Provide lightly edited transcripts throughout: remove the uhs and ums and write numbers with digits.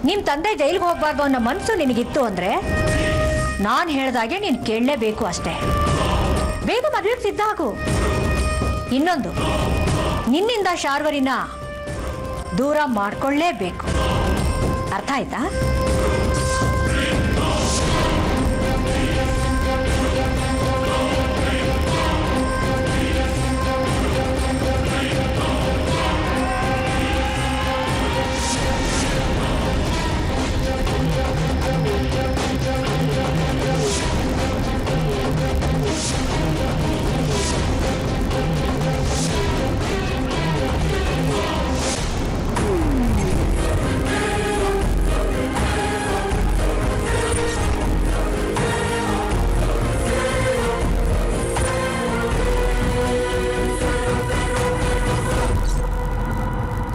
ನಿಮ್ಮ ತಂದೆ ಜೈಲಿಗೆ ಹೋಗ್ಬಾರ್ದು ಅನ್ನೋ ಮನಸ್ಸು ನಿನಗಿತ್ತು ಅಂದ್ರೆ ನಾನು ಹೇಳ್ದಾಗೆ ನೀನು ಕೇಳಲೇಬೇಕು ಅಷ್ಟೇ. ಬೇಗ ಮದುವೆಗೆ ಸಿದ್ಧ ಆಗು. ಇನ್ನೊಂದು, ನಿನ್ನಿಂದ ಶಾರ್ವರಿನ ದೂರ ಮಾಡ್ಕೊಳ್ಳೇಬೇಕು. ಅರ್ಥ ಆಯ್ತಾ?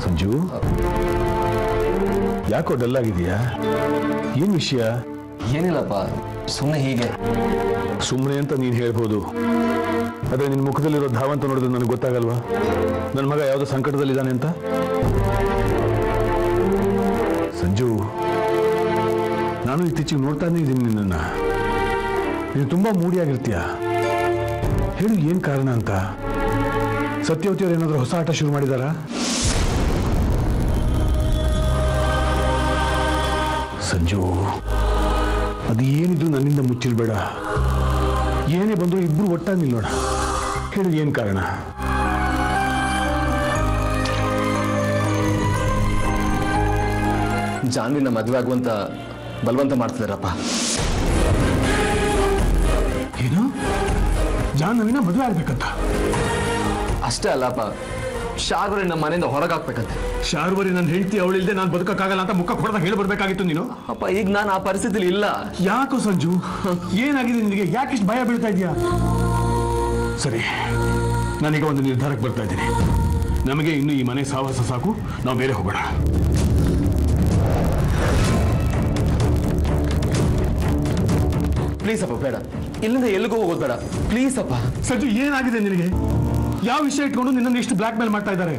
ಸಂಜು, ಯಾಕೋ ಡಲ್ ಆಗಿದೆಯಾ? ಏನ್ ವಿಷಯ? ಏನಿಲ್ಲಪ್ಪ, ಸುಮ್ಮನೆ ಹೀಗೆ. ಸುಮ್ಮನೆ ಅಂತ ನೀನು ಹೇಳ್ಬೋದು, ಅದೇ ನಿನ್ನ ಮುಖದಲ್ಲಿರೋ ಧಾವಂತ ನೋಡಿದ್ರೆ ನನಗೆ ಗೊತ್ತಾಗಲ್ವಾ ನನ್ನ ಮಗ ಯಾವುದೋ ಸಂಕಟದಲ್ಲಿದ್ದಾನೆ ಅಂತ? ಸಂಜು, ನಾನು ಇತ್ತೀಚೆಗೆ ನೋಡ್ತಾನೆ ಇದ್ದೀನಿ ನಿನ್ನನ್ನ. ನೀನು ತುಂಬಾ ಮೂಡಿಯಾಗಿರ್ತೀಯ. ಹೇಳು, ಏನ್ ಕಾರಣ ಅಂತ? ಸತ್ಯವತಿಯವರು ಏನಾದರೂ ಹೊಸ ಆಟ ಶುರು ಮಾಡಿದಾರಾ? ಸಂಜು, ಅದು ಏನಿದ್ರು ನನ್ನಿಂದ ಮುಚ್ಚಿರ್ಬೇಡ. ಏನೇ ಬಂದರೂ ಇಬ್ರು ಒಟ್ಟಾಗಿ ನಿಲ್ಲೋಣ. ಹೇಳು, ಏನ್ ಕಾರಣ? ಜಾನ್ವಿನ ಮದುವೆ ಆಗುವಂತ ಬಲವಂತ ಮಾಡ್ತಿದಾರಪ್ಪ. ಏನು? ಜಾಹ್ನವಿನ ಮದುವೆ ಆಗ್ಬೇಕಂತ? ಅಷ್ಟೇ ಅಲ್ಲಪ್ಪ, ಶಾರ್ವರಿ ನಮ್ಮ ಮನೆಯಿಂದ ಹೊರಗಾಕ್ಬೇಕಂತೆ. ಶಾರ್ವರಿ ನನ್ನ ಹೆಂಡತಿ, ಅವಳಿಲ್ದೆ ನಾನು ಬದುಕಕ್ಕಾಗಲ್ಲ ಅಂತ ಮುಖ ಕೊಡದಾಗ ಹೇಳಿ ಬರ್ಬೇಕಾಗಿತ್ತು ನೀನು. ಅಪ್ಪ, ಈಗ ನಾನು ಆ ಪರಿಸ್ಥಿತಿಲಿ ಇಲ್ಲ. ಯಾಕೋ ಸಂಜು, ಏನಾಗಿದೆ ನಿನಗೆ? ಯಾಕಿಷ್ಟು ಭಯ ಬೀಳ್ತಾ ಇದೆಯಾ? ಸರಿ, ನಾನೀಗ ಒಂದು ನಿರ್ಧಾರಕ್ಕೆ ಬರ್ತಾ ಇದ್ದೀನಿ. ನಮಗೆ ಇನ್ನು ಈ ಮನೆ ಸಾಹಸ ಸಾಕು, ನಾವು ಬೇರೆ ಹೋಗೋಣ. ಪ್ಲೀಸ್ ಅಪ್ಪ, ಬೇಡ. ಇಲ್ಲಿಂದ ಎಲ್ಲಿಗೂ ಹೋಗೋದು ಬೇಡ, ಪ್ಲೀಸ್ ಅಪ್ಪ. ಸಂಜು, ಏನಾಗಿದೆ ನಿನಗೆ? ಯಾವ ವಿಷಯ ಇಟ್ಕೊಂಡು ನಿನ್ನನ್ನು ಇಷ್ಟು ಬ್ಲಾಕ್ ಮೇಲ್ ಮಾಡ್ತಾ ಇದ್ದಾರೆ?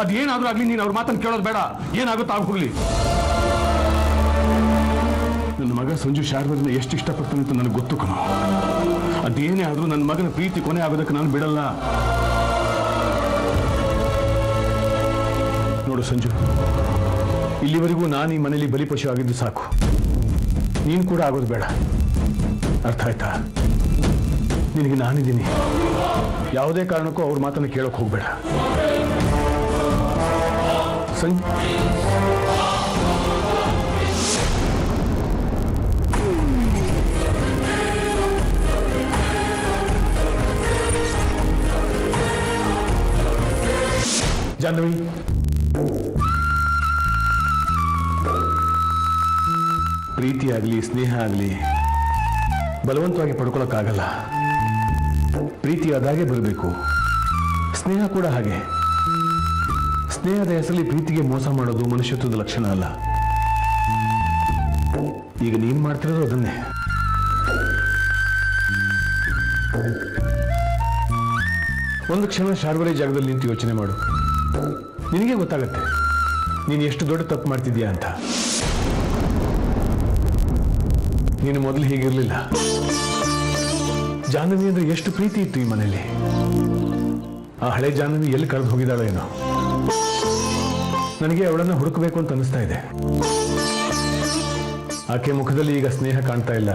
ಅದೇನಾದ್ರೂ ಆಗ್ಲಿ, ನೀನು ಅವ್ರ ಮಾತನ್ನು ಕೇಳೋದು ಬೇಡ. ಏನಾಗುತ್ತೋ ಆಗ ಹೋಗ್ಲಿ. ನನ್ನ ಮಗ ಸಂಜು ಶಾರ್ವರಿನ ಎಷ್ಟು ಇಷ್ಟಪಡ್ತಾನೆ ಅಂತ ನನಗೆ ಗೊತ್ತು ಕಣೋ. ಅದೇನೇ ಆದ್ರೂ ನನ್ನ ಮಗನ ಪ್ರೀತಿ ಕೊನೆ ಆಗೋದಕ್ಕೆ ನಾನು ಬಿಡಲ್ಲ. ನೋಡು ಸಂಜು, ಇಲ್ಲಿವರೆಗೂ ನಾನು ಈ ಮನೇಲಿ ಬಲಿಪಶು ಆಗಿದ್ದು ಸಾಕು. ನೀನು ಕೂಡ ಆಗೋದು ಬೇಡ. ಅರ್ಥ ಆಯ್ತಾ? ನಿನಗೆ ನಾನಿದ್ದೀನಿ. ಯಾವುದೇ ಕಾರಣಕ್ಕೂ ಅವ್ರ ಮಾತನ್ನು ಕೇಳೋಕೆ ಹೋಗ್ಬೇಡ. ಜಾಹ್ನವಿ, ಪ್ರೀತಿ ಆಗಲಿ ಸ್ನೇಹ ಆಗಲಿ ಬಲವಂತವಾಗಿ ಪಡ್ಕೊಳಕ್ಕಾಗಲ್ಲ. ಪ್ರೀತಿ ಅದಾಗೆ ಬರಬೇಕು, ಸ್ನೇಹ ಕೂಡ ಹಾಗೆ. ಸ್ನೇಹದ ಹೆಸರಲ್ಲಿ ಪ್ರೀತಿಗೆ ಮೋಸ ಮಾಡೋದು ಮನುಷ್ಯತ್ವದ ಲಕ್ಷಣ ಅಲ್ಲ. ಈಗ ನೀನು ಮಾಡ್ತಿರೋದು ಅದನ್ನೇ. ಒಂದು ಕ್ಷಣ ಶಾರ್ವರಿ ಜಾಗದಲ್ಲಿ ನಿಂತು ಯೋಚನೆ ಮಾಡು. ನಿನಗೆ ಗೊತ್ತಾಗತ್ತೆ ನೀನು ಎಷ್ಟು ದೊಡ್ಡ ತಪ್ಪು ಮಾಡ್ತಿದ್ಯಾ ಅಂತ. ನೀನು ಮೊದಲು ಹೀಗಿರಲಿಲ್ಲ. ಜಾಹ್ನವಿ ಅಂದ್ರೆ ಎಷ್ಟು ಪ್ರೀತಿ ಇತ್ತು ಈ ಮನೆಯಲ್ಲಿ. ಆ ಹಳೆ ಜಾಹ್ನವಿ ಎಲ್ಲಿ ಕಳೆದು ಹೋಗಿದ್ದಾಳೋ ಏನೋ. ನನಗೆ ಅವಳನ್ನ ಹುಡುಕಬೇಕು ಅಂತ ಅನಿಸ್ತಾ ಇದೆ. ಆಕೆ ಮುಖದಲ್ಲಿ ಈಗ ಸ್ನೇಹ ಕಾಣ್ತಾ ಇಲ್ಲ,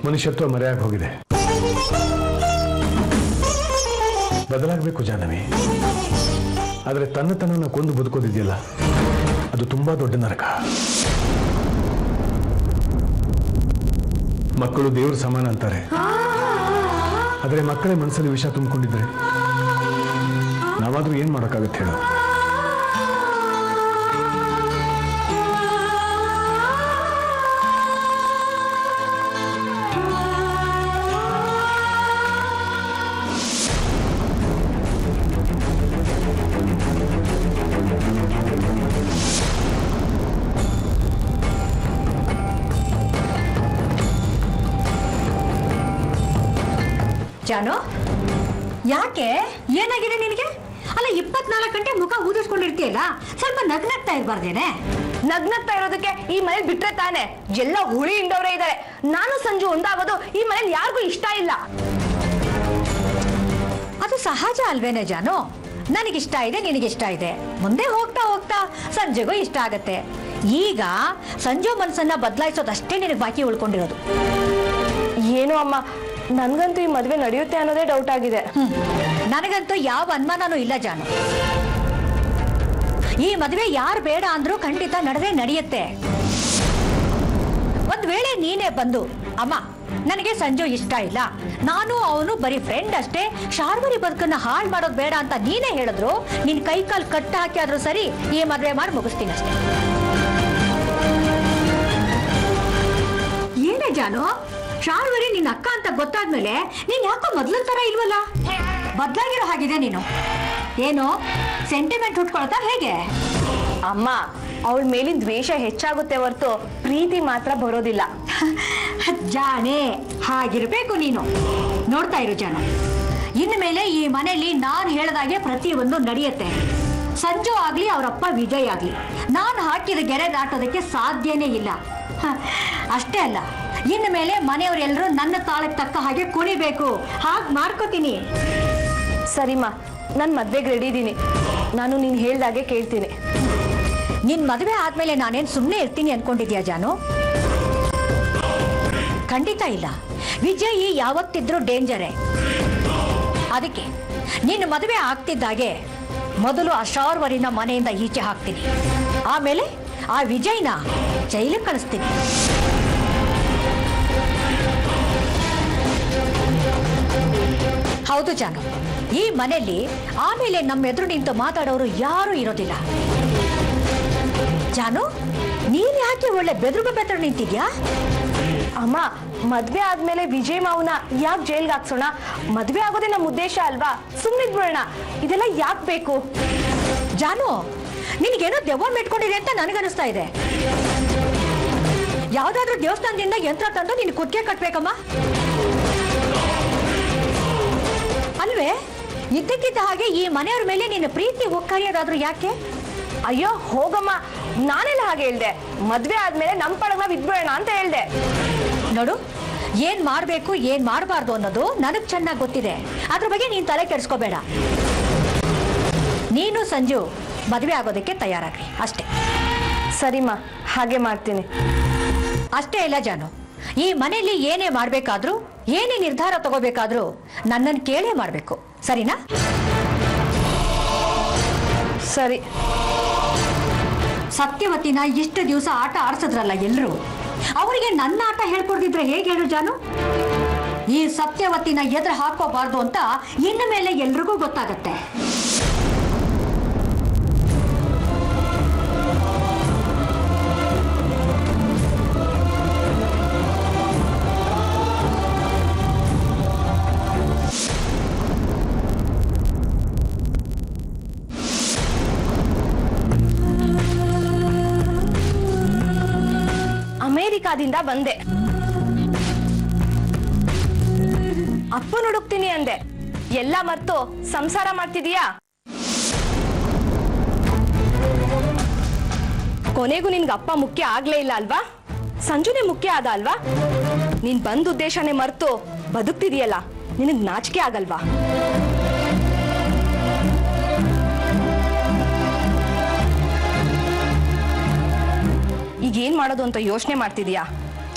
ಮನುಷ್ಯತ್ವ ಮರೆಯಾಗಿ ಹೋಗಿದೆ. ಬದಲಾಗಬೇಕು ಜಾಹ್ನವಿ. ಆದರೆ ತನ್ನತನನ ಕೊಂದು ಬದುಕೋದಿದೆಯಲ್ಲ, ಅದು ತುಂಬಾ ದೊಡ್ಡ ನರಕ. ಮಕ್ಕಳು ದೇವ್ರ ಸಮಾನ ಅಂತಾರೆ, ಆದರೆ ಮಕ್ಕಳೇ ಮನಸ್ಸಲ್ಲಿ ವಿಷ ತುಂಬಿಕೊಂಡಿದ್ರೆ ನಾವಾದ್ರೂ ಏನ್ ಮಾಡೋಕ್ಕಾಗತ್ತೆ ಹೇಳು? ಜಾನು, ಯಾಕೆ? ಏನಾಗಿದೆ ನಿನಗೆ? ಅಲ್ಲ, 24 ಗಂಟೆ ಮುಖ ಊದಿಸ್ಕೊಂಡಿರ್ತೀಯಲ್ಲ, ಸ್ವಲ್ಪ ನಗ್ನಗ್ತಾ ಇರಬಾರ್ದೇನೆ? ನಗ್ನಗ್ತಾ ಇರೋದಕ್ಕೆ ಈ ಮನೇಲಿ ಬಿಟ್ರೆ ತಾನೆ ಎಲ್ಲ ಹುಳಿ ಇಂದವರೇ ಇದ್ದಾರೆ. ನಾನು ಸಂಜು ಒಂದಾಗೋದು ಈ ಮನೇಲಿ ಯಾರಿಗೂ ಇಷ್ಟ ಇಲ್ಲ. ಅದು ಸಹಜ ಅಲ್ವೇನೆ ಜಾನು? ನನಗಿಷ್ಟ ಇದೆ, ನಿನಗಿಷ್ಟ ಇದೆ, ಮುಂದೆ ಹೋಗ್ತಾ ಹೋಗ್ತಾ ಸಂಜೆಗೂ ಇಷ್ಟ ಆಗತ್ತೆ. ಈಗ ಸಂಜು ಮನಸ್ಸನ್ನ ಬದಲಾಯಿಸೋದಷ್ಟೇ ನಿನಗೆ ಬಾಕಿ ಉಳ್ಕೊಂಡಿರೋದು. ಏನು ಅಮ್ಮ, ನನ್ಗಂತೂ ಈ ಮದ್ವೆ ನಡೆಯುತ್ತೆ ಅನ್ನೋದೇ ಡೌಟ್ ಆಗಿದೆ. ನನಗಂತೂ ಯಾವ ಅನುಮಾನನೂ ಇಲ್ಲ ಜಾನು. ಈ ಮದುವೆ ಯಾರು ಬೇಡ ಅಂದ್ರೂ ಖಂಡಿತ ನಡೆಯುತ್ತೆ. ಒಂದ್ ವೇಳೆ ನೀನೇ ಬಂದು ಅಮ್ಮ ನನಗೆ ಸಂಜು ಇಷ್ಟ ಇಲ್ಲ, ನಾನು ಅವನು ಬರೀ ಫ್ರೆಂಡ್ ಅಷ್ಟೇ, ಶಾರ್ವರಿ ಬದುಕನ್ನ ಹಾಳು ಮಾಡೋದು ಬೇಡ ಅಂತ ನೀನೇ ಹೇಳಿದ್ರು, ನಿನ್ ಕೈ ಕಾಲು ಕಟ್ಟ ಹಾಕಿ ಆದ್ರೂ ಸರಿ ಈ ಮದುವೆ ಮಾಡಿ ಮುಗಿಸ್ತೀನಿ ಅಷ್ಟೇ. ಏನೇ ಜಾನು, ಶಾರ್ವರಿ ನಿನ್ನ ಅಕ್ಕ ಅಂತ ಗೊತ್ತಾದ್ಮೇಲೆ ನೀನ್ ಯಾಕೋ ಮೊದ್ಲನ್ ತರ ಇಲ್ವಲ್ಲ? ಬದ್ಲಾಗಿರೋ ಹಾಗಿದೆ ನೀನು. ಏನು ಸೆಂಟಿಮೆಂಟ್ ಹುಟ್ಕೊಳ್ತಾ ಹೇಗೆ? ಅಮ್ಮ, ಅವಳ ಮೇಲಿನ ದ್ವೇಷ ಹೆಚ್ಚಾಗುತ್ತೆ ಹೊರತು ಪ್ರೀತಿ ಮಾತ್ರ ಬರೋದಿಲ್ಲ. ಜಾಣೆ, ಹಾಗಿರ್ಬೇಕು ನೀನು. ನೋಡ್ತಾ ಇರು ಜಾನು, ಇನ್ಮೇಲೆ ಈ ಮನೆಯಲ್ಲಿ ನಾನು ಹೇಳ್ದಾಗೆ ಪ್ರತಿಯೊಂದು ನಡೆಯುತ್ತೆ. ಸಂಜು ಆಗ್ಲಿ ಅವರಪ್ಪ ವಿಜಯ್ ಆಗ್ಲಿ ನಾನು ಹಾಕಿದ ಗೆರೆ ದಾಟೋದಕ್ಕೆ ಸಾಧ್ಯನೇ ಇಲ್ಲ. ಅಷ್ಟೇ ಅಲ್ಲ, ಇನ್ಮೇಲೆ ಮನೆಯವರೆಲ್ಲರೂ ನನ್ನ ತಾಳಕ್ಕೆ ತಕ್ಕ ಹಾಗೆ ಕುಣಿಬೇಕು. ಹಾಗೆ ಮಾಡ್ಕೋತೀನಿ. ಸರಿಮ್ಮ, ನಾನು ಮದ್ವೆಗೆ ರೆಡಿ ಇದ್ದೀನಿ. ನಾನು ನೀನು ಹೇಳ್ದಾಗೆ ಕೇಳ್ತೀನಿ. ನಿನ್ ಮದುವೆ ಆದ್ಮೇಲೆ ನಾನೇನ್ ಸುಮ್ಮನೆ ಇರ್ತೀನಿ ಅನ್ಕೊಂಡಿದ್ಯಾ ಜಾನು? ಖಂಡಿತ ಇಲ್ಲ. ವಿಜಯ್ ಯಾವತ್ತಿದ್ರೂ ಡೇಂಜರೇ. ಅದಕ್ಕೆ ನಿನ್ನ ಮದುವೆ ಆಗ್ತಿದ್ದಾಗೆ ಮೊದಲು ಆ ಶಾರ್ವರಿನ ಮನೆಯಿಂದ ಈಚೆ ಹಾಕ್ತೀನಿ. ಆಮೇಲೆ ಆ ವಿಜಯ್ನ ಜೈಲಿಗೆ ಕಳಿಸ್ತೀನಿ. ಹೌದು ಜಾನು, ಈ ಮನೆಯಲ್ಲಿ ಆಮೇಲೆ ನಮ್ಮ ಎದುರು ನಿಂತು ಮಾತಾಡೋರು ಯಾರೂ ಇರೋದಿಲ್ಲ. ಜಾನು, ನೀನ್ ಯಾಕೆ ಒಳ್ಳೆ ಬೆದ್ರು ನಿಂತಿದ್ಯಾ? ಅಮ್ಮ, ಮದ್ವೆ ಆದ್ಮೇಲೆ ವಿಜಯ್ ಮಾವನ ಯಾಕೆ ಜೈಲ್ಗೆ ಹಾಕ್ಸೋಣ? ಮದ್ವೆ ಆಗೋದೇ ನಮ್ಮ ಉದ್ದೇಶ ಅಲ್ವಾ? ಸುಮ್ಮನಿದ್ಬಿಡೋಣ. ಇದೆಲ್ಲ ಯಾಕೆ ಬೇಕು? ಜಾನು, ನಿನಗೇನೋ ದೆವ್ವ ಮೆಟ್ಕೊಂಡಿದೆ ಅಂತ ನನಗನ್ನಿಸ್ತಾ ಇದೆ. ಯಾವ್ದಾದ್ರೂ ದೇವಸ್ಥಾನದಿಂದ ಯಂತ್ರ ತಂದು ನಿನ್ ಕುತ್ತಿಗೆ ಕಟ್ಬೇಕಮ್ಮ ಅಲ್ವೇ? ಇದ್ದಕ್ಕಿದ್ದ ಹಾಗೆ ಈ ಮನೆಯವ್ರ ಮೇಲೆ ನಿನ್ನ ಪ್ರೀತಿ ಒಕ್ಕರಿಯೋದಾದ್ರೂ ಯಾಕೆ? ಅಯ್ಯೋ ಹೋಗಮ್ಮ, ನಾನೆಲ್ಲ ಹಾಗೆ ಹೇಳ್ದೆ. ಮದ್ವೆ ಆದ್ಮೇಲೆ ನಮ್ಮ ಪಡಗ ನಾವು ಇದ್ಬಿಡೋಣ ಅಂತ ಹೇಳ್ದೆ. ನೋಡು, ಏನ್ ಮಾಡ್ಬೇಕು ಏನ್ ಮಾಡಬಾರ್ದು ಅನ್ನೋದು ನನಗ್ ಚೆನ್ನಾಗಿ ಗೊತ್ತಿದೆ. ಅದ್ರ ಬಗ್ಗೆ ನೀನ್ ತಲೆ ಕೆಡಿಸ್ಕೋಬೇಡ. ನೀನು ಸಂಜು ಮದುವೆ ಆಗೋದಕ್ಕೆ ತಯಾರಾಗ್ರಿ ಅಷ್ಟೇ. ಸರಿಮ್ಮ, ಹಾಗೆ ಮಾಡ್ತೀನಿ. ಅಷ್ಟೇ ಇಲ್ಲ ಜಾನು, ಈ ಮನೆಯಲ್ಲಿ ಏನೇ ಮಾಡ್ಬೇಕಾದ್ರೂ ಏನೇ ನಿರ್ಧಾರ ತಗೋಬೇಕಾದ್ರೂ ನನ್ನನ್ನು ಕೇಳೇ ಮಾಡ್ಬೇಕು. ಸರಿನಾ? ಸರಿ. ಸತ್ಯವತಿನ ಇಷ್ಟು ದಿವಸ ಆಟ ಆಡ್ಸಿದ್ರಲ್ಲ ಎಲ್ರು, ಅವರಿಗೆ ನನ್ನ ಆಟ ಹೇಳ್ಕೊಡ್ದಿದ್ರೆ ಹೇಗೆ ಹೇಳು ಜಾನು? ಈ ಸತ್ಯವತಿನ ಎದುರು ಹಾಕೋಬಾರ್ದು ಅಂತ ಇನ್ನು ಮೇಲೆ ಎಲ್ರಿಗೂ ಗೊತ್ತಾಗತ್ತೆ. ಅಮೇರಿಕಾದಿಂದ ಬಂದೆ. ಅಪ್ಪನ ಹುಡುಕ್ತೀನಿ ಅಂದೆ. ಎಲ್ಲ ಮರ್ತು ಸಂಸಾರ ಮಾಡ್ತಿದೀಯಾ? ಕೊನೆಗೂ ನಿನ್ಗೆ ಅಪ್ಪ ಮುಖ್ಯ ಆಗ್ಲೇ ಇಲ್ಲ ಅಲ್ವಾ? ಸಂಜುನೇ ಮುಖ್ಯ ಆದ ಅಲ್ವಾ? ನೀನ್ ಬಂದ ಉದ್ದೇಶನೇ ಮರ್ತು ಬದುಕ್ತಿದೀಯಲ್ಲ, ನಿನಗ್ ನಾಚಿಕೆ ಆಗಲ್ವಾ? ಈಗ ಏನ್ ಮಾಡೋದು ಅಂತ ಯೋಚನೆ ಮಾಡ್ತಿದೀಯಾ?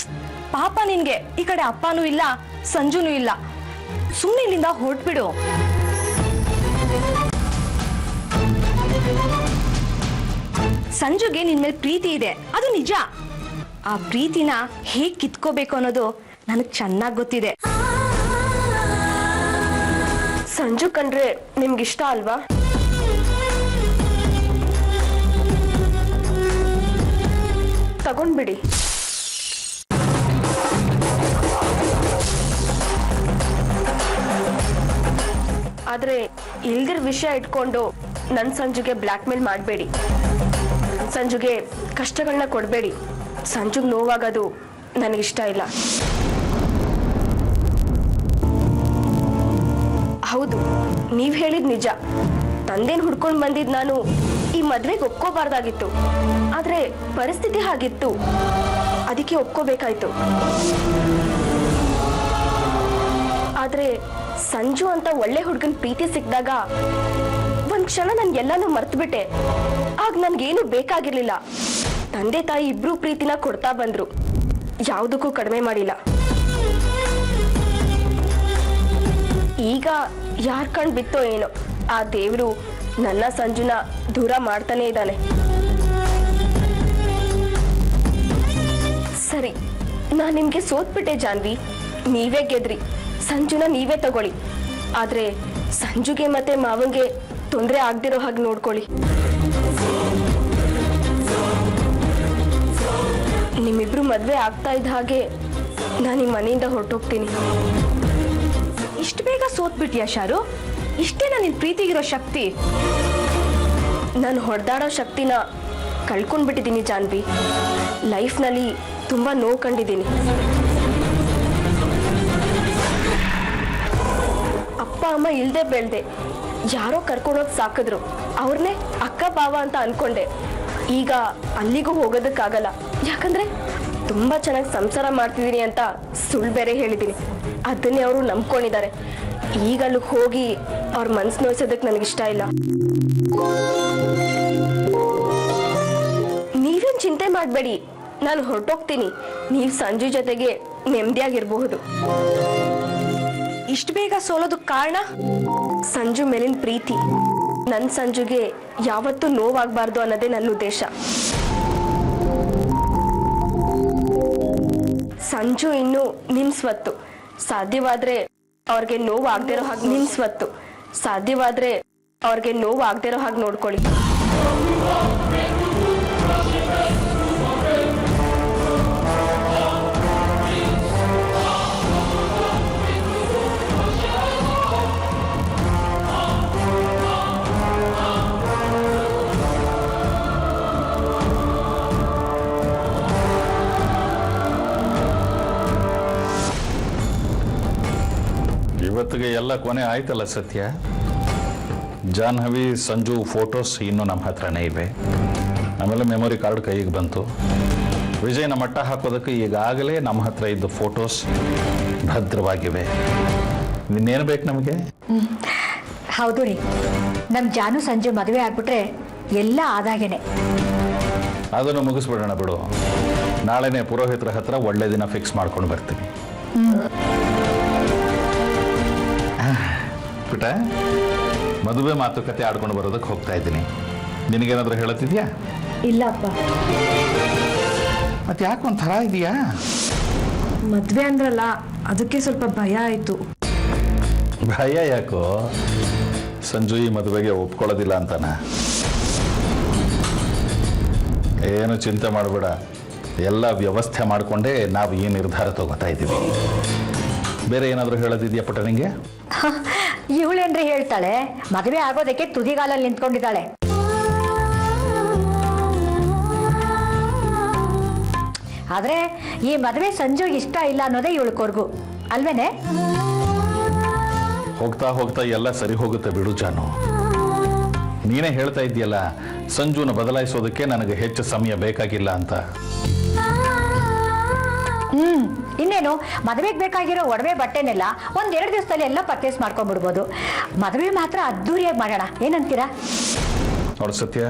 ಪಾಪ ನಿನ್ಗೆ ಈ ಕಡೆ ಅಪ್ಪನೂ ಇಲ್ಲ, ಸಂಜುನೂ ಇಲ್ಲ. ಸುಮ್ಮನೆ ಇಲ್ಲಿಂದ ಹೊರಟ್ಬಿಡು. ಸಂಜುಗೆ ನಿನ್ ಮೇಲೆ ಪ್ರೀತಿ ಇದೆ, ಅದು ನಿಜ. ಆ ಪ್ರೀತಿನ ಹೇಗ್ ಕಿತ್ಕೋಬೇಕು ಅನ್ನೋದು ನನಗ್ ಚೆನ್ನಾಗ್ ಗೊತ್ತಿದೆ. ಸಂಜು ಕಂಡ್ರೆ ನಿಮ್ಗಿಷ್ಟ ಅಲ್ವಾ? ತಗೊಂಡ್ಬಿಡಿ. ಆದ್ರೆ ಇಲ್ದಿರ ವಿಷಯ ಇಟ್ಕೊಂಡು ನನ್ ಸಂಜುಗೆ ಬ್ಲ್ಯಾಕ್ ಮೇಲ್ ಮಾಡಬೇಡಿ. ಸಂಜುಗೆ ಕಷ್ಟಗಳನ್ನ ಕೊಡಬೇಡಿ. ಸಂಜುಗ್ ನೋವಾಗೋದು ನನಗಿಷ್ಟ ಇಲ್ಲ. ಹೌದು, ನೀವ್ ಹೇಳಿದ್ ನಿಜ. ತಂದೆನ್ ಹುಡ್ಕೊಂಡು ಬಂದಿದ್ ನಾನು ಈ ಮದ್ವೆಗೆ ಒಪ್ಕೋಬಾರ್ದಾಗಿತ್ತು, ಆದ್ರೆ ಪರಿಸ್ಥಿತಿ ಹಾಗಿತ್ತು, ಅದಕ್ಕೆ ಒಪ್ಕೋಬೇಕಾಯ್ತು. ಆದ್ರೆ ಸಂಜು ಅಂತ ಒಳ್ಳೆ ಹುಡುಗನ್ ಪ್ರೀತಿ ಸಿಕ್ಕಿದಾಗ ಒಂದ್ ಕ್ಷಣ ನನ್ ಎಲ್ಲಾನು ಮರ್ತ್ಬಿಟ್ಟೆ. ಆಗ ನನ್ಗೇನು ಬೇಕಾಗಿರ್ಲಿಲ್ಲ. ತಂದೆ ತಾಯಿ ಇಬ್ರು ಪ್ರೀತಿನ ಕೊಡ್ತಾ ಬಂದ್ರು, ಯಾವುದಕ್ಕೂ ಕಡಿಮೆ ಮಾಡಿಲ್ಲ. ಈಗ ಯಾರ್ ಕಣ್ ಬಿತ್ತೋ ಏನೋ, ಆ ದೇವ್ರು ನನ್ನ ಸಂಜುನ ದೂರ ಮಾಡ್ತಾನೆ ಇದ್ದಾನೆ. ಸರಿ, ನಾನ್ ನಿಮ್ಗೆ ಸೋತ್ಬಿಟ್ಟೆ ಜಾನ್ವಿ, ನೀವೇ ಗೆದ್ರಿ, ಸಂಜುನ ನೀವೇ ತಗೊಳ್ಳಿ. ಆದ್ರೆ ಸಂಜುಗೆ ಮತ್ತೆ ಮಾವಂಗೆ ತೊಂದರೆ ಆಗ್ದಿರೋ ಹಾಗೆ ನೋಡ್ಕೊಳ್ಳಿ. ನಿಮ್ಮಿಬ್ರು ಮದ್ವೆ ಆಗ್ತಾ ಇದ್ದ ಹಾಗೆ ನಾನು ಈ ಮನೆಯಿಂದ ಹೊರಟೋಗ್ತೀನಿ. ಇಷ್ಟು ಬೇಗ ಸೋತ್ಬಿಟ್ಯಾ ಶಾರು? ಇಷ್ಟೇನಾ ನಿನ್ ಪ್ರೀತಿಗಿರೋ ಶಕ್ತಿ? ನಾನು ಹೊಡೆದಾಡೋ ಶಕ್ತಿನ ಕಳ್ಕೊಂಡ್ಬಿಟ್ಟಿದ್ದೀನಿ ಜಾನ್ವಿ. ಲೈಫ್ನಲ್ಲಿ ತುಂಬಾ ನೋವು ಕಂಡಿದ್ದೀನಿ. ಅಪ್ಪ ಅಮ್ಮ ಇಲ್ದೆ ಬೆಳ್ದೆ, ಯಾರೋ ಕರ್ಕೊಂಡೋಗಿ ಸಾಕಿದ್ರು, ಅವ್ರನ್ನೇ ಅಕ್ಕ ಬಾವ ಅಂತ ಅನ್ಕೊಂಡೆ. ಈಗ ಅಲ್ಲಿಗೂ ಹೋಗೋದಕ್ಕಾಗಲ್ಲ, ಯಾಕಂದ್ರೆ ತುಂಬಾ ಚೆನ್ನಾಗಿ ಸಂಸಾರ ಮಾಡ್ತಿದ್ದೀನಿ ಅಂತ ಸುಳ್ಳು ಬೇರೆ ಹೇಳಿದ್ದೀನಿ. ಅದನ್ನೇ ಅವರು ನಂಬ್ಕೊಂಡಿದ್ದಾರೆ. ಈಗ ಅಲ್ಲಿಗೆ ಹೋಗಿ ಅವ್ರ ಮನ್ಸು ನೋಯಿಸೋದಕ್ಕೆ ನನಗಿಷ್ಟ ಇಲ್ಲ. ನೀವೇನು ಚಿಂತೆ ಮಾಡಬೇಡಿ, ನಾನು ಹೊರಟೋಗ್ತೀನಿ. ನೀವು ಸಂಜು ಜೊತೆಗೆ ನೆಮ್ಮದಿಯಾಗಿರಬಹುದು. ಇಷ್ಟು ಬೇಗ ಸೋಲೋದಕ್ಕೆ ಕಾರಣ ಸಂಜು ಮೇಲಿನ ಪ್ರೀತಿ. ನನ್ನ ಸಂಜುಗೆ ಯಾವತ್ತೂ ನೋವಾಗಬಾರ್ದು ಅನ್ನೋದೇ ನನ್ನ ಉದ್ದೇಶ. ಸಂಜು ಇನ್ನು ನಿಮ್ ಸ್ವತ್ತು. ಸಾಧ್ಯವಾದ್ರೆ ಅವ್ರಿಗೆ ನೋವು ಆಗದಿರೋ ಹಾಗೆ ನಿಮ್ ಸ್ವತ್ತು. ಸಾಧ್ಯವಾದ್ರೆ ಅವ್ರಿಗೆ ನೋವು ಆಗದಿರೋ ಹಾಗೆ ನೋಡ್ಕೊಳ್ಳಿ. ಇವತ್ತಿಗೆ ಎಲ್ಲ ಕೊನೆ ಆಯ್ತಲ್ಲ ಸತ್ಯ. ಜಾಹ್ನವಿ ಸಂಜು ಫೋಟೋಸ್ ಇನ್ನೂ ನಮ್ಮ ಹತ್ರನೇ ಇವೆ. ಆಮೇಲೆ ಮೆಮೊರಿ ಕಾರ್ಡ್ ಕೈಗೆ ಬಂತು. ವಿಜಯನ ಮಟ್ಟ ಹಾಕೋದಕ್ಕೆ ಈಗಾಗಲೇ ನಮ್ಮ ಹತ್ರ ಇದ್ದ ಫೋಟೋಸ್ ಭದ್ರವಾಗಿವೆ. ಇನ್ನೇನು ಬೇಕು ನಮಗೆ? ಹೌದು ರೀ, ನಮ್ಮ ಜಾನು ಸಂಜೆ ಮದುವೆ ಆಗ್ಬಿಟ್ರೆ ಎಲ್ಲ ಆದಾಗೇನೆ. ಅದನ್ನು ಮುಗಿಸ್ಬಿಡೋಣ ಬಿಡು. ನಾಳೆನೇ ಪುರೋಹಿತರ ಹತ್ರ ಒಳ್ಳೆ ದಿನ ಫಿಕ್ಸ್ ಮಾಡ್ಕೊಂಡು ಬರ್ತೀನಿ. ಪುಟ, ಮದುವೆ ಮಾತುಕತೆ ಆಡ್ಕೊಂಡು ಬರೋದಕ್ಕೆ ಹೋಗ್ತಾ ಇದ್ದೀನಿ. ನಿನಗೇನಾದ್ರೂ ಹೇಳತ್ತಿದ್ಯಾ? ಇಲ್ಲ ಅಪ್ಪ. ಮತ್ತೆ ಯಾಕೆ ಒಂಥರ ಇದೆಯಾ? ಮದ್ವೆ ಅಂದ್ರಲ್ಲ, ಅದಕ್ಕೆ ಸ್ವಲ್ಪ ಭಯ ಆಯ್ತು. ಭಯ ಯಾಕೋ? ಸಂಜು ಈ ಮದುವೆಗೆ ಒಪ್ಕೊಳ್ಳೋದಿಲ್ಲ ಅಂತಾನ? ಏನು ಚಿಂತೆ ಮಾಡಬೇಡ, ಎಲ್ಲ ವ್ಯವಸ್ಥೆ ಮಾಡಿಕೊಂಡೇ ನಾವು ಈ ನಿರ್ಧಾರ ತಗೋತಾ ಇದ್ದೀವಿ. ಬೇರೆ ಏನಾದರೂ ಹೇಳೋದಿದೆಯಾ ಪುಟ್ಟ ನಿಂಗೆ? ಇವಳೇನ್ರಿ ಹೇಳ್ತಾಳೆ, ಮದುವೆ ಆಗೋದಕ್ಕೆ ತುದಿಗಾಲಲ್ಲಿ ನಿಂತ್ಕೊಂಡಿದ್ದಾಳೆ. ಆದ್ರೆ ಈ ಮದುವೆ ಸಂಜು ಇಷ್ಟ ಇಲ್ಲ ಅನ್ನೋದೇ ಇವಳು ಕೊರ್ಗು ಅಲ್ವೇನೆ? ಹೋಗ್ತಾ ಹೋಗ್ತಾ ಎಲ್ಲ ಸರಿ ಹೋಗುತ್ತೆ ಬಿಡು ಜಾನು. ನೀನೇ ಹೇಳ್ತಾ ಇದ್ದೀಯಲ್ಲ, ಸಂಜುನ ಬದಲಾಯಿಸೋದಕ್ಕೆ ನನಗೆ ಹೆಚ್ಚು ಸಮಯ ಬೇಕಾಗಿಲ್ಲ ಅಂತ. ಇನ್ನೇನು, ಮದುವೆಗೆ ಬೇಕಾಗಿರೋ ಒಡವೆ ಬಟ್ಟೆನೆಲ್ಲ 1-2 ದಿವಸದಲ್ಲಿ ಎಲ್ಲ ಪರ್ಚೇಸ್ ಮಾಡ್ಕೊಂಡ್ಬಿಡ್ಬೋದು. ಮದುವೆ ಮಾತ್ರ ಅದ್ದೂರಿಯಾಗಿ ಮಾಡೋಣ, ಏನಂತೀರಾ? ನೋಡು ಸತ್ಯ,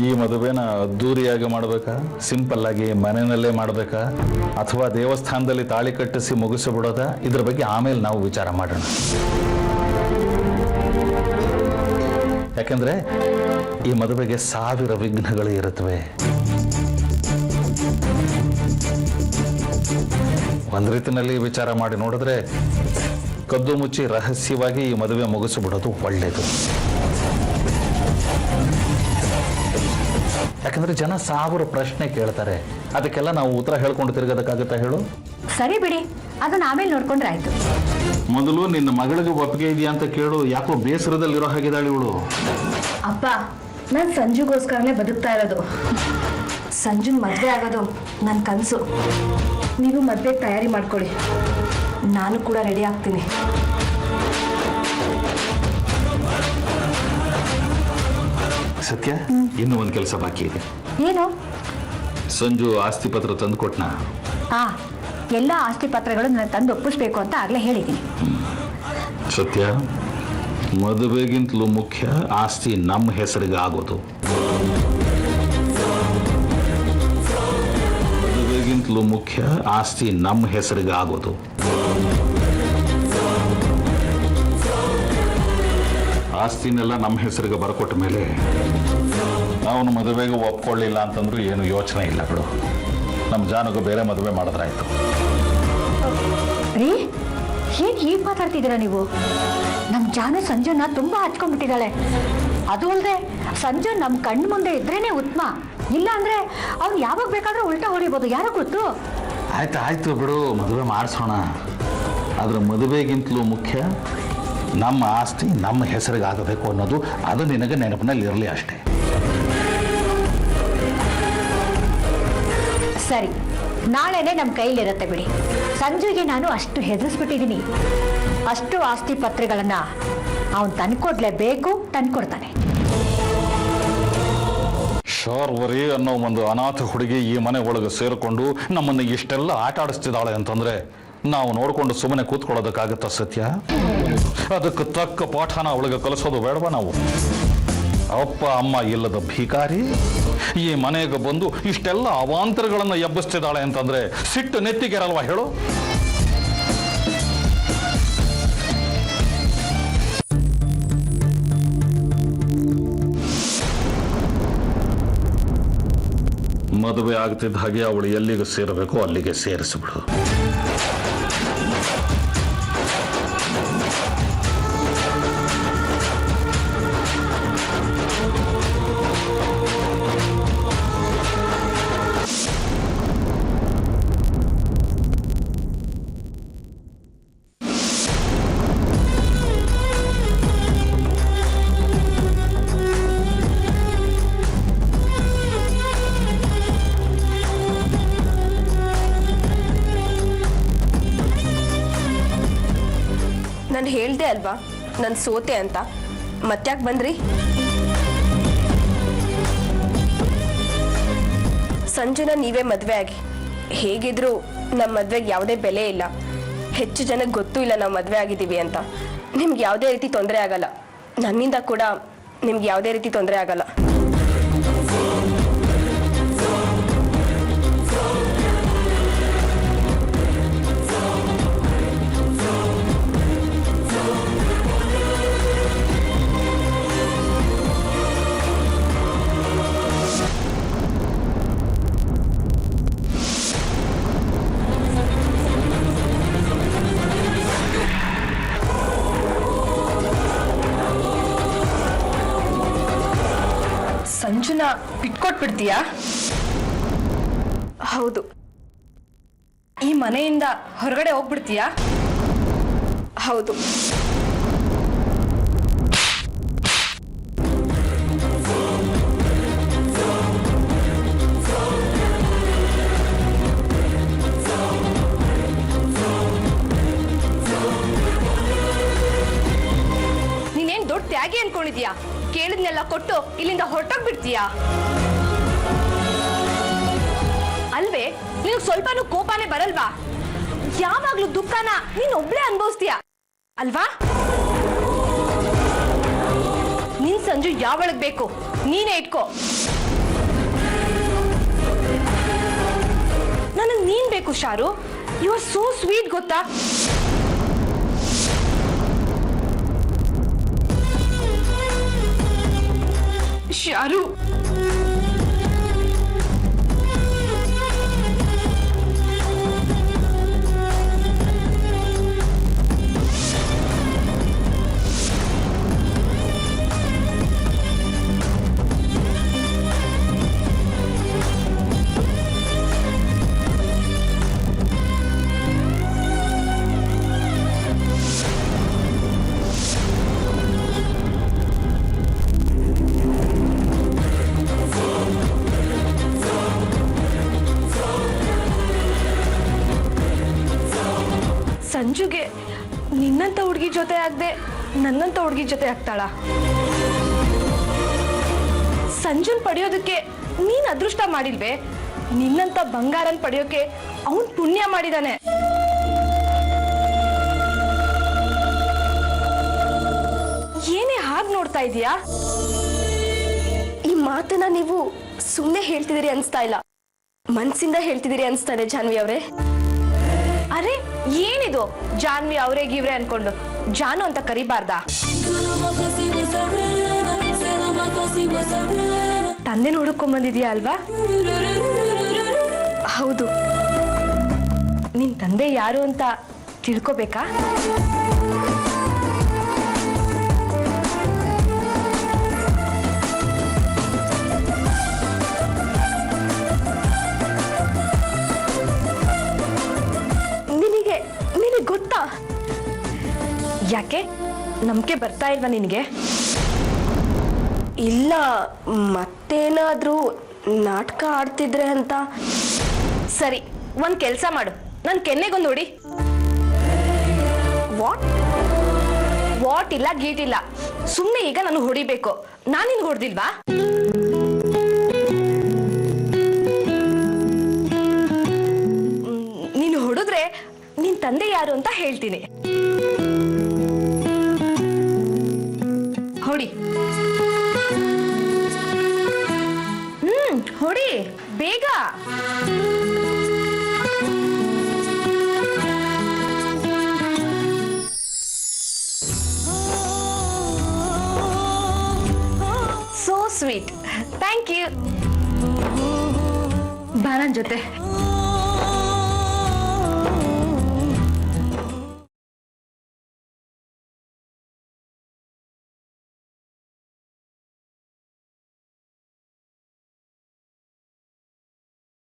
ಈ ಮದುವೆನ ಅದ್ದೂರಿಯಾಗಿ ಮಾಡಬೇಕಾ, ಸಿಂಪಲ್ ಆಗಿ ಮನೆಯಲ್ಲೇ ಮಾಡಬೇಕಾ, ಅಥವಾ ದೇವಸ್ಥಾನದಲ್ಲಿ ತಾಳಿ ಕಟ್ಟಿಸಿ ಮುಗಿಸಿಬಿಡೋದಾ? ಇದ್ರ ಬಗ್ಗೆ ಆಮೇಲೆ ನಾವು ವಿಚಾರ ಮಾಡೋಣ. ಯಾಕಂದ್ರೆ ಈ ಮದುವೆಗೆ 1000 ವಿಘ್ನಗಳು ಇರುತ್ತವೆ. ಒಂದು ರೀತಿಯಲ್ಲಿ ವಿಚಾರ ಮಾಡಿ ನೋಡಿದ್ರೆ ಕದ್ದು ಮುಚ್ಚಿ ರಹಸ್ಯವಾಗಿ ಈ ಮದುವೆ ಮುಗಿಸಿಬಿಡೋದು ಒಳ್ಳೆಯದು. ಯಾಕಂದ್ರೆ ಜನ 1000 ಪ್ರಶ್ನೆ ಕೇಳ್ತಾರೆ, ಅದಕ್ಕೆಲ್ಲ ನಾವು ಉತ್ತರ ಹೇಳ್ಕೊಂಡು ತಿರುಗೋದಕ್ಕಾಗತ್ತಾ ಹೇಳು? ಸರಿ ಬಿಡಿ, ಅದನ್ನ ಆಮೇಲೆ ನೋಡ್ಕೊಂಡ್ರೆ ಆಯ್ತು. ಮೊದಲು ನಿನ್ನ ಮಗಳಿಗೆ ಒಪ್ಪಿಗೆ ಇದೆಯಾ ಅಂತ ಕೇಳು. ಯಾಕೋ ಬೇಸರದಲ್ಲಿರೋ ಹಾಗಿದ್ದಾಳೆ ಇವಳು. ಅಪ್ಪ, ನಾನು ಸಂಜುಗೋಸ್ಕರನೇ ಬದುಕ್ತಾ ಇರೋದು. ಸಂಜುನ್ ಮದುವೆ ಆಗೋದು ನನ್ನ ಕನಸು. ನೀವು ಮದುವೆಗೆ ತಯಾರಿ ಮಾಡ್ಕೊಳ್ಳಿ, ನಾನು ಕೂಡ ರೆಡಿ ಆಗ್ತೀನಿ. ಸತ್ಯ ಇನ್ನೂ ಒಂದು ಕೆಲಸ ಬಾಕಿ ಇದೆ. ಏನು? ಸಂಜು ಆಸ್ತಿ ಪತ್ರ ತಂದು ಕೊಟ್ನಾ? ಹಾ, ಎಲ್ಲ ಆಸ್ತಿ ಪತ್ರಗಳು ನಾನು ತಂದು ಒಪ್ಪಿಸ್ಬೇಕು ಅಂತ ಆಗ್ಲೇ ಹೇಳಿದ್ದೀನಿ. ಸತ್ಯ, ಮದುವೆಗಿಂತಲೂ ಮುಖ್ಯ ಆಸ್ತಿ ನಮ್ಮ ಹೆಸರಿಗೆ ಆಗೋದು. ಮದುವೆಗಿಂತಲೂ ಮುಖ್ಯ ಆಸ್ತಿ ನಮ್ಮ ಹೆಸರಿಗೆ ಆಗೋದು. ಆಸ್ತಿನೆಲ್ಲ ನಮ್ಮ ಹೆಸರಿಗೆ ಬರ್ಕೊಟ್ಟ ಮೇಲೆ ಅವನು ಮದುವೆಗೆ ಒಪ್ಕೊಳ್ಳಿಲ್ಲ ಅಂತಂದ್ರೂ ಏನು ಯೋಚನೆ ಇಲ್ಲ ಬಿಡು. ನಮ್ಮ ಜಾನಗೂ ಬೇರೆ ಮದುವೆ ಮಾಡಿದ್ರಾಯ್ತು. ರೀ, ಏನ್ ಹೀಗೆ ಮಾತಾಡ್ತಿದ್ದೀರಾ ನೀವು? ನಮ್ಮ ಜಾನು ಸಂಜುನ ತುಂಬಾ ಹಚ್ಕೊಂಡ್ಬಿಟ್ಟಿದ್ದಾಳೆ. ಅದು ಅಲ್ಲದೆ ಸಂಜು ನಮ್ಮ ಕಣ್ಣು ಮುಂದೆ ಇದ್ರೇನೆ ಉತ್ತಮ. ಇಲ್ಲ ಅಂದ್ರೆ ಅವ್ನು ಯಾವಾಗ ಬೇಕಾದ್ರೂ ಉಲ್ಟಾ ಹೊಡಿಬೋದು, ಯಾರೋ ಗೊತ್ತು. ಆಯ್ತು ಬಿಡು, ಮದುವೆ ಮಾಡಿಸೋಣ. ಆದ್ರೆ ಮದುವೆಗಿಂತಲೂ ಮುಖ್ಯ ನಮ್ಮ ಆಸ್ತಿ ನಮ್ಮ ಹೆಸರಿಗೆ ಆಗಬೇಕು ಅನ್ನೋದು, ಅದು ನಿನಗೆ ನೆನಪಿನಲ್ಲಿ ಇರಲಿ ಅಷ್ಟೇ. ಸರಿ, ನಾಳೆನೆ ನಮ್ಮ ಕೈಲಿರುತ್ತೆ ಬಿಡಿ. ಸಂಜುಗೆ ನಾನು ಅಷ್ಟು ಹೆದರ್ಸ್ಬಿಟ್ಟಿದ್ದೀನಿ. ಅಷ್ಟು ಆಸ್ತಿ ಪತ್ರಗಳನ್ನ ಅವನು ತಂದ್ಕೊಡ್ಲೇಬೇಕು, ತಂದ್ಕೊಡ್ತಾನೆ. ಶಾರ್ವರಿ ಅನ್ನೋ ಒಂದು ಅನಾಥ ಹುಡುಗಿ ಈ ಮನೆ ಒಳಗೆ ಸೇರಿಕೊಂಡು ನಮ್ಮನ್ನು ಇಷ್ಟೆಲ್ಲ ಆಟ ಆಡಿಸ್ತಿದ್ದಾಳೆ ಅಂತಂದ್ರೆ ನಾವು ನೋಡ್ಕೊಂಡು ಸುಮ್ಮನೆ ಕೂತ್ಕೊಳ್ಳೋದಕ್ಕಾಗತ್ತ ಸತ್ಯ? ಅದಕ್ಕೆ ತಕ್ಕ ಪಾಠನ ಅವಳಿಗೆ ಕಲಿಸೋದು ಬೇಡವಾ ನಾವು? ಅಪ್ಪ ಅಮ್ಮ ಇಲ್ಲದ ಭಿಕಾರಿ ಈ ಮನೆಗೆ ಬಂದು ಇಷ್ಟೆಲ್ಲ ಅವಾಂತರಗಳನ್ನು ಎಬ್ಬಿಸ್ತಿದ್ದಾಳೆ ಅಂತಂದ್ರೆ ಸಿಟ್ಟು ನೆತ್ತಿಗೆರಲ್ವಾ ಹೇಳು? ಮದುವೆ ಆಗ್ತಿದ್ದ ಹಾಗೆ ಅವಳು ಎಲ್ಲಿಗೆ ಸೇರಬೇಕು ಅಲ್ಲಿಗೆ ಸೇರಿಸ್ಬಿಡು. ನಾನು ಹೇಳ್ದೆ ಅಲ್ವಾ ನಾನು ಸೋತೆ ಅಂತ, ಮತ್ತ್ಯಾಕೆ ಬಂದ್ರಿ? ಸಂಜುನ ನೀವೇ ಮದುವೆ ಆಗಿ. ಹೇಗಿದ್ರು ನಮ್ಮ ಮದುವೆಗೆ ಯಾವುದೇ ಬೆಲೆ ಇಲ್ಲ. ಹೆಚ್ಚು ಜನಕ್ಕೆ ಗೊತ್ತೂ ಇಲ್ಲ ನಾವು ಮದುವೆ ಆಗಿದ್ದೀವಿ ಅಂತ. ನಿಮ್ಗೆ ಯಾವುದೇ ರೀತಿ ತೊಂದರೆ ಆಗಲ್ಲ. ನನ್ನಿಂದ ಕೂಡ ನಿಮ್ಗೆ ಯಾವುದೇ ರೀತಿ ತೊಂದರೆ ಆಗಲ್ಲ. ಸಂಜುನ ಬಿಟ್ಕೊಟ್ಬಿಡ್ತೀಯಾ? ಹೌದು. ಈ ಮನೆಯಿಂದ ಹೊರಗಡೆ ಹೋಗ್ಬಿಡ್ತೀಯಾ? ಹೌದು. ನೀನೇನ್ ದೊಡ್ಡ ತ್ಯಾಗಿ ಅನ್ಕೊಂಡಿದ್ಯಾ? ಕೇಳಿದ್ನೆಲ್ಲ ಕೊಟ್ಟು ಇಲ್ಲಿಂದ ಹೊರಟೋಗ್ಬಿಡ್ತೀಯಾ? ಅಲ್ವೇ, ನಿನಗೆ ಸ್ವಲ್ಪನೂ ಕೋಪನೇ ಬರಲ್ವಾ? ಯಾವಾಗ್ಲೂ ದುಃಖನ ನೀನ್ ಒಬ್ಳೇ ಅನುಭವಿಸ್ತೀಯ ಅಲ್ವಾ? ನಿನ್ ಸಂಜು ಯಾವಳಗ್ ಬೇಕು ನೀನೇ ಇಟ್ಕೋ. ನನಗ್ ನೀನ್ ಬೇಕು Sharu. You are so sweet ಗೊತ್ತಾ? ಶಾರು, ಸಂಜುಗೆ ನಿನ್ನಂತ ಹುಡುಗಿ ಜೊತೆ ಆಗದೆ ನನ್ನಂತ ಹುಡುಗಿ ಜೊತೆ ಆಗ್ತಾಳ? ಸಂಜುನ್ ಪಡೆಯೋದಕ್ಕೆ ನೀನ್ ಅದೃಷ್ಟ ಮಾಡಿಲ್ವೇ? ನಿನ್ನಂತ ಬಂಗಾರನ್ ಪಡೆಯೋಕೆ ಅವನ್ ಪುಣ್ಯ ಮಾಡಿದಾನೆ. ಏನೇ ಹಾಗೆ ನೋಡ್ತಾ ಇದೀಯಾ? ಈ ಮಾತನ್ನ ನೀವು ಸುಮ್ಮನೆ ಹೇಳ್ತಿದ್ದೀರಿ ಅನ್ಸ್ತಾ ಇಲ್ಲ, ಮನ್ಸಿಂದ ಹೇಳ್ತಿದ್ದೀರಿ ಅನ್ಸ್ತಾ ಇದೆ ಜಾನ್ವಿ ಅವರೇ. ಅರೆ ಏನಿದು ಜಾನ್ವಿ ಅವರೇ ಗಿವ್ರೆ ಅನ್ಕೊಂಡು ಜಾನು ಅಂತ ಕರಿಬಾರ್ದಾ? ತಂದೆ ಹುಡುಕೊಂಡ್ ಬಂದಿದ್ಯಾ ಅಲ್ವಾ? ಹೌದು. ನಿನ್ ತಂದೆ ಯಾರು ಅಂತ ತಿಳ್ಕೊಬೇಕಾ? ನಿನಗೆ ಗೊತ್ತಾ? ಯಾಕೆ ನಂಬಿಕೆ ಬರ್ತಾ ಇಲ್ವಾ ನಿನಗೆ? ಇಲ್ಲ, ಮತ್ತೇನಾದ್ರೂ ನಾಟಕ ಆಡ್ತಿದ್ರೆ ಅಂತ. ಸರಿ, ಒಂದ್ ಕೆಲ್ಸ ಮಾಡು, ನನ್ ಕೆನ್ನೆಗೊಂದು ಹೊಡಿ. ವಾಟ್ ಇಲ್ಲ ಗೀಟ್ ಇಲ್ಲ, ಸುಮ್ಮನೆ ಈಗ ನಾನು ಹೊಡಿಬೇಕು. ನಾನು ನಿನ್ಗೆ ಹೊಡೆದಿಲ್ವಾ? ನೀನು ಹೊಡೆದ್ರೆ ನಿನ್ ತಂದೆ ಯಾರು ಅಂತ ಹೇಳ್ತೀನಿ. ಹೊಡಿ. ಹೊಡಿ ಬೇಗ. So sweet. Thank you. ಬಾ ನನ್ ಜೊತೆ.